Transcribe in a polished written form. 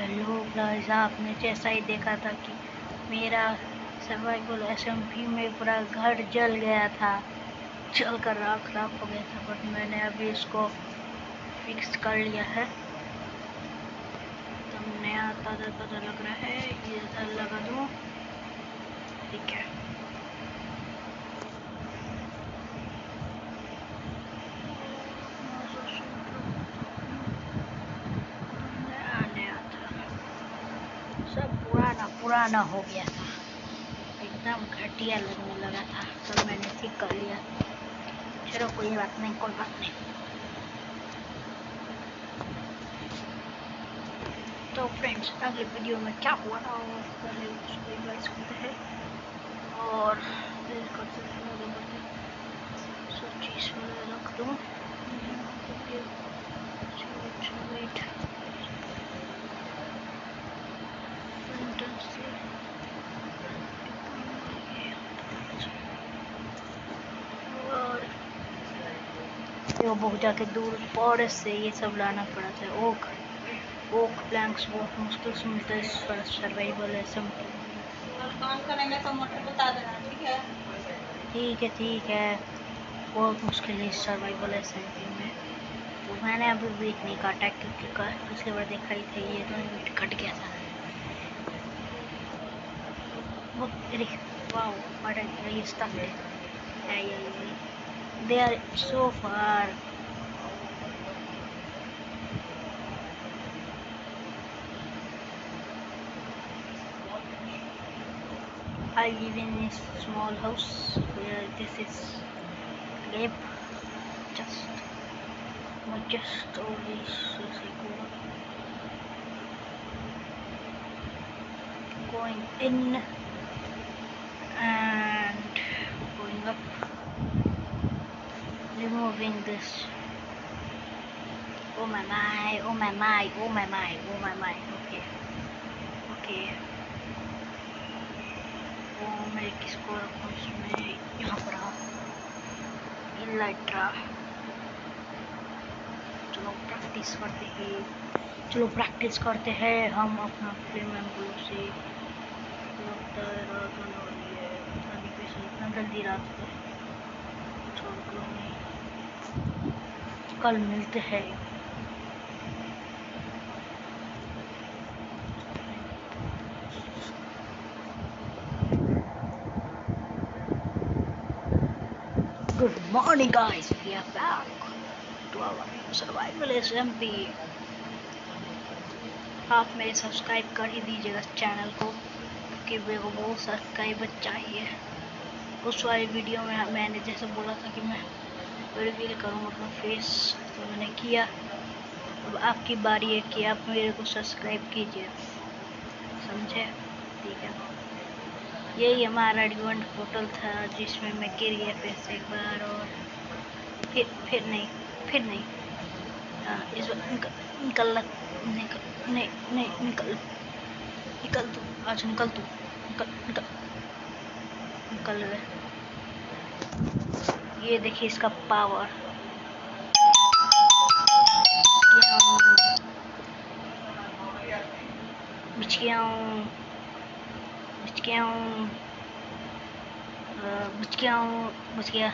Hello guys, आपने जैसा ही देखा था कि मेरा सर्वाइवल एसएमपी में पूरा घर जल गया था, जल कर राख राख हो गया था। बट मैंने अभी इसको फिक्स कर लिया है। तो नया ताज़ा ताज़ा लग रहा है, ये इधर लगा दूँ, ठीक है। सब पुराना हो गया था, एकदम घटिया लगने लगा था, तब मैंने ठीक कर लिया। चलो कोई बात नहीं, कोई बात नहीं। तो फ्रेंड्स, अगले वीडियो में क्या हुआ था और पहले उसको रिवाइज करते हैं और करते हैं आगे बढ़ते हैं। सब चीज़ रख दूँ, वेट बहुत जाके दूर फॉरेस्ट से ये सब लाना पड़ा था। ओक प्लैंक्स बहुत मुश्किल से मिलता है सर्वाइवल है सब। काम करेंगे तो मोटर बता देना, ठीक है? ठीक है, बहुत मुश्किल है सर्वाइवल है एसएमपी में। तो मैंने अभी वेट नहीं काटा क्योंकि पिछली बार देखा ही था, ये तो वेट कट गया था। वाओ, what a stuff है ये। They are so far. I live in a small house where this is lab. Just always going in and going up, removing this. Oh my, oh my, oh my, oh my. Okay. वो मैं किसको रखूँ इसमें, यहाँ पर Elytra. चलो practice करते हैं हम अपना फ्लेम एम्बुलेंस से। लगता है रात होने वाली है, इतना जल्दी रात है। छोड़ नहीं, कल मिलते हैं। Good morning guys, we are back to our survival SMP। आप मेरे सब्सक्राइब कर ही दीजिएगा चैनल को, क्योंकि मेरे को बहुत सब्सक्राइबर चाहिए। उस वाली वीडियो में मैंने जैसे बोला था कि मैं रिवील करूँ अपना फेस, तो मैंने किया। अब आपकी बारी है कि आप मेरे को सब्सक्राइब कीजिए, समझे? ठीक है, यही हमारा डिमांड पोर्टल था जिसमें मैं गिर गया फिर से एक बार, और फिर नहीं। इस बार निकल तू, आज निकल तू, निकल गए। ये देखिए इसका पावर। बच गया।